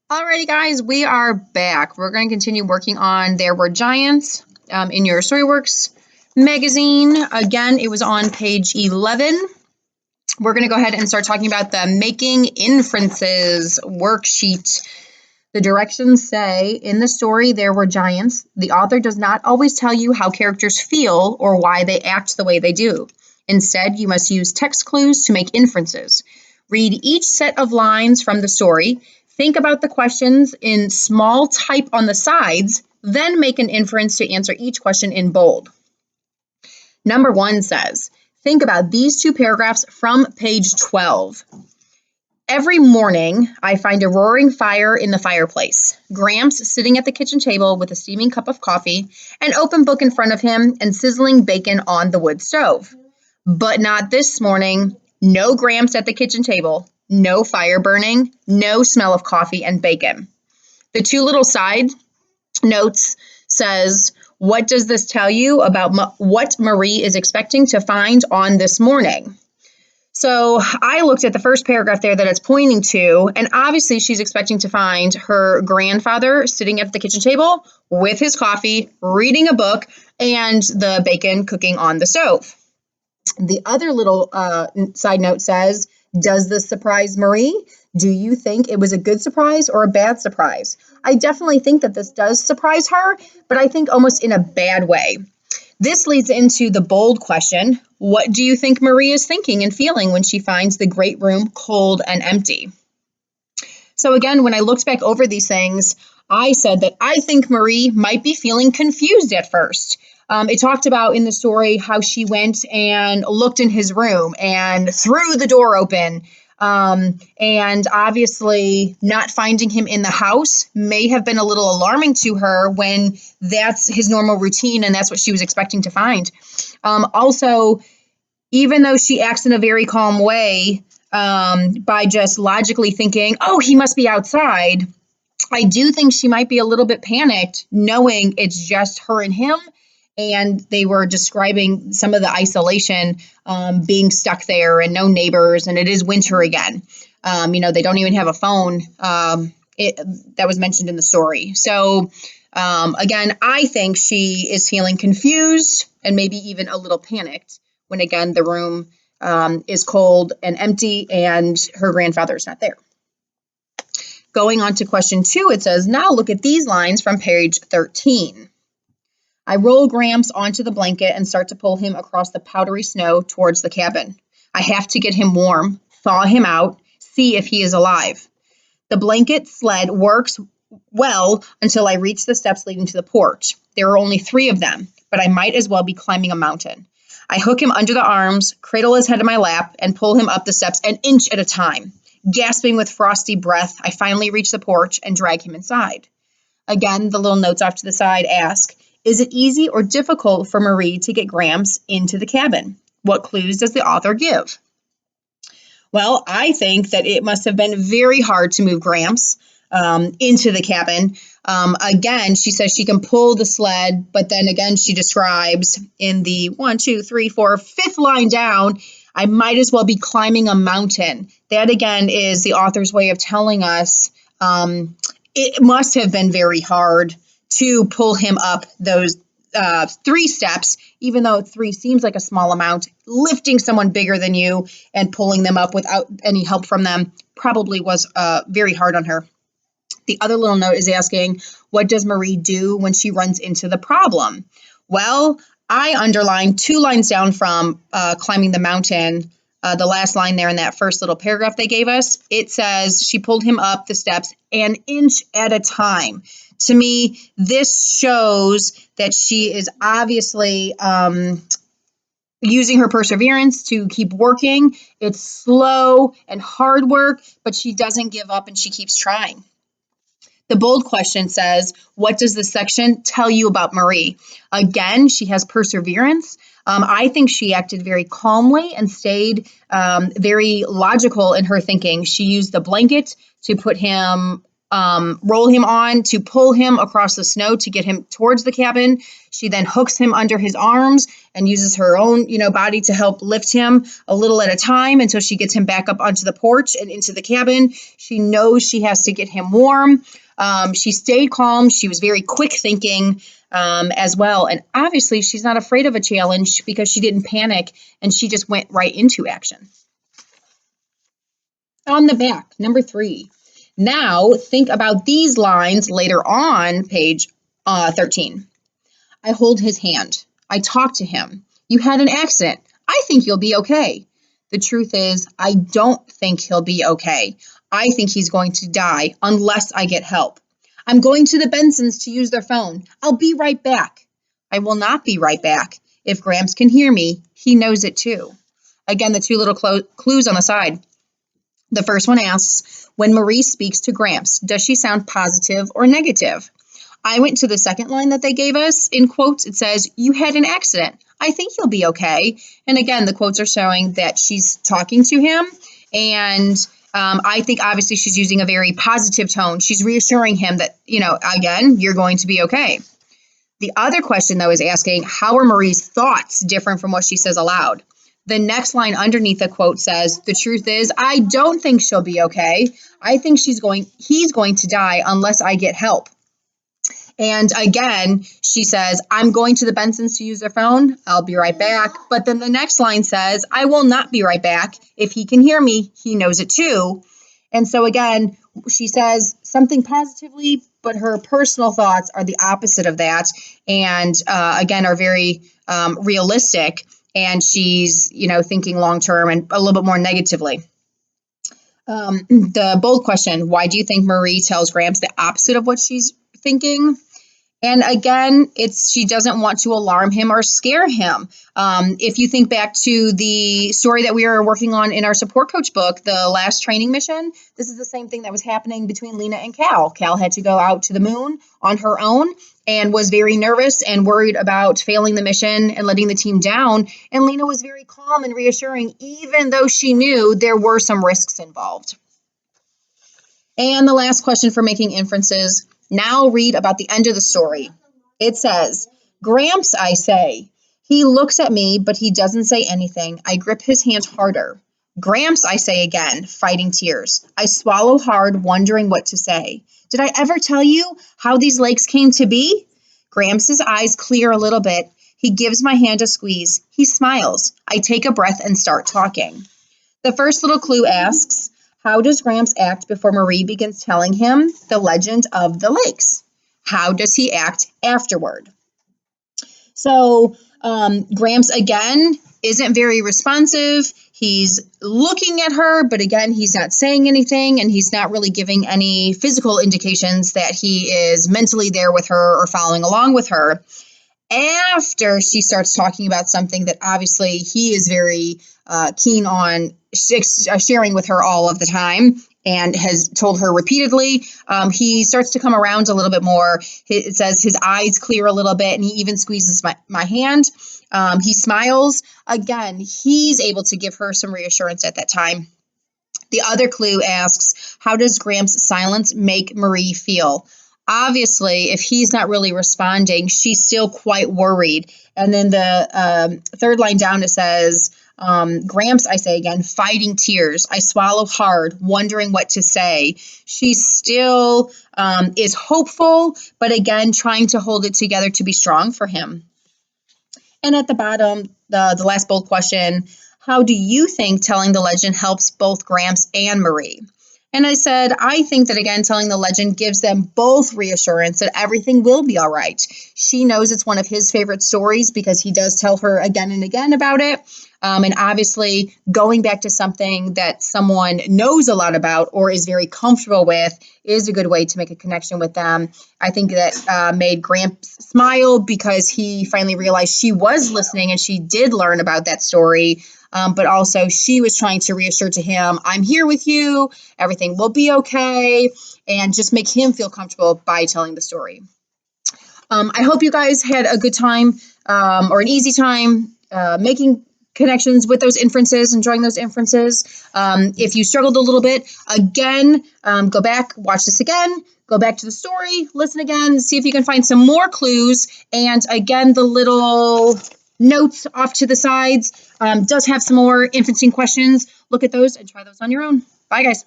Alrighty, guys, we are back. We're going to continue working on There Were Giants in your Storyworks magazine. Again, it was on page 11. We're going to go ahead and start talking about the Making Inferences worksheet. The directions say, in the story There Were Giants, the author does not always tell you how characters feel or why they act the way they do. Instead, you must use text clues to make inferences. Read each set of lines from the story. Think about the questions in small type on the sides, then make an inference to answer each question in bold. Number 1 says, think about these two paragraphs from page 12. Every morning, I find a roaring fire in the fireplace. Gramps sitting at the kitchen table with a steaming cup of coffee, an open book in front of him, and sizzling bacon on the wood stove. But not this morning. No Gramps at the kitchen table, no fire burning, no smell of coffee and bacon. The two little side notes says, what does this tell you about what Marie is expecting to find on this morning? So I looked at the first paragraph there that it's pointing to, and obviously she's expecting to find her grandfather sitting at the kitchen table with his coffee, reading a book, and the bacon cooking on the stove. The other little side note says, does this surprise Marie? Do you think it was a good surprise or a bad surprise? I definitely think that this does surprise her, but I think almost in a bad way. This leads into the bold question. What do you think Marie is thinking and feeling when she finds the great room cold and empty? So again, when I looked back over these things, I said that I think Marie might be feeling confused at first. It talked about in the story how she went and looked in his room and threw the door open. And obviously, not finding him in the house may have been a little alarming to her when that's his normal routine and that's what she was expecting to find. Also, even though she acts in a very calm way, by just logically thinking, oh, he must be outside, I do think she might be a little bit panicked knowing it's just her and him. And they were describing some of the isolation, being stuck there and no neighbors, and it is winter again. They don't even have a phone. That was mentioned in the story. So, again, I think she is feeling confused and maybe even a little panicked when, again, the room is cold and empty and her grandfather is not there. Going on to question 2, it says, now look at these lines from page 13. I roll Gramps onto the blanket and start to pull him across the powdery snow towards the cabin. I have to get him warm, thaw him out, see if he is alive. The blanket sled works well until I reach the steps leading to the porch. There are only 3 of them, but I might as well be climbing a mountain. I hook him under the arms, cradle his head in my lap, and pull him up the steps an inch at a time. Gasping with frosty breath, I finally reach the porch and drag him inside. Again, the little notes off to the side ask, is it easy or difficult for Marie to get Gramps into the cabin? What clues does the author give? Well, I think that it must have been very hard to move Gramps into the cabin. Again, she says she can pull the sled, but then again, she describes in the 1, 2, 3, 4, 5th line down, I might as well be climbing a mountain. That again is the author's way of telling us it must have been very hard to pull him up those 3 steps, even though 3 seems like a small amount. Lifting someone bigger than you and pulling them up without any help from them probably was very hard on her. The other little note is asking, what does Marie do when she runs into the problem? Well, I underlined 2 lines down from climbing the mountain. The last line there in that first little paragraph they gave us, it says she pulled him up the steps an inch at a time. To me, this shows that she is obviously using her perseverance to keep working. It's slow and hard work, but she doesn't give up and she keeps trying. The bold question says, what does this section tell you about Marie? Again, she has perseverance. I think she acted very calmly and stayed very logical in her thinking. She used the blanket to put him roll him on to pull him across the snow to get him towards the cabin. She then hooks him under his arms and uses her own, body to help lift him a little at a time until she gets him back up onto the porch and into the cabin. She knows she has to get him warm. She stayed calm. She was very quick thinking as well. And obviously, she's not afraid of a challenge because she didn't panic and she just went right into action. On the back, number 3. Now, think about these lines later on, page 13. I hold his hand. I talk to him. You had an accident. I think you'll be okay. The truth is, I don't think he'll be okay. I think he's going to die unless I get help. I'm going to the Bensons to use their phone. I'll be right back. I will not be right back. If Gramps can hear me, he knows it too. Again, the 2 little clues on the side. The first one asks, when Marie speaks to Gramps, does she sound positive or negative? I went to the second line that they gave us. In quotes, it says, you had an accident. I think you'll be okay. And again, the quotes are showing that she's talking to him. And I think obviously she's using a very positive tone. She's reassuring him that, again, you're going to be okay. The other question, though, is asking, how are Marie's thoughts different from what she says aloud? The next line underneath the quote says, the truth is, I don't think she'll be okay. I think he's going to die unless I get help. And again, she says, I'm going to the Bensons to use their phone. I'll be right back. But then the next line says, I will not be right back. If he can hear me, he knows it too. And so again, she says something positively, but her personal thoughts are the opposite of that. And again, are very realistic. And she's, thinking long term and a little bit more negatively. The bold question, why do you think Marie tells Gramps the opposite of what she's thinking? And again, she doesn't want to alarm him or scare him. If you think back to the story that we were working on in our support coach book, the last training mission, this is the same thing that was happening between Lena and Cal. Cal had to go out to the moon on her own and was very nervous and worried about failing the mission and letting the team down. And Lena was very calm and reassuring, even though she knew there were some risks involved. And the last question for making inferences. Now read about the end of the story. It says, Gramps, I say. He looks at me, but he doesn't say anything. I grip his hand harder. Gramps, I say again, fighting tears. I swallow hard, wondering what to say. Did I ever tell you how these lakes came to be? Gramps' eyes clear a little bit. He gives my hand a squeeze. He smiles. I take a breath and start talking. The first little clue asks, how does Gramps act before Marie begins telling him the legend of the lakes? How does he act afterward? So Gramps, again, isn't very responsive. He's looking at her, but again, he's not saying anything, and he's not really giving any physical indications that he is mentally there with her or following along with her. After she starts talking about something that obviously he is very keen on sharing with her all of the time and has told her repeatedly, he starts to come around a little bit more. It says his eyes clear a little bit, and he even squeezes my hand. He smiles. Again, he's able to give her some reassurance at that time. The other clue asks, how does Gramps' silence make Marie feel? Obviously, if he's not really responding, she's still quite worried. And then the third line down, it says, Gramps, I say again, fighting tears. I swallow hard, wondering what to say. She still is hopeful, but again, trying to hold it together to be strong for him. And at the bottom, the last bold question, how do you think telling the legend helps both Gramps and Marie? And I said, I think that, again, telling the legend gives them both reassurance that everything will be all right. She knows it's one of his favorite stories because he does tell her again and again about it. And obviously, going back to something that someone knows a lot about or is very comfortable with is a good way to make a connection with them. I think that made Gramps smile because he finally realized she was listening and she did learn about that story. But also she was trying to reassure to him, I'm here with you, everything will be okay, and just make him feel comfortable by telling the story. I hope you guys had a good time or an easy time making connections with those inferences and drawing those inferences. If you struggled a little bit, again, go back, watch this again, go back to the story, listen again, see if you can find some more clues. And again, the little notes off to the sides does have some more inferencing questions. Look at those and try those on your own. Bye, guys.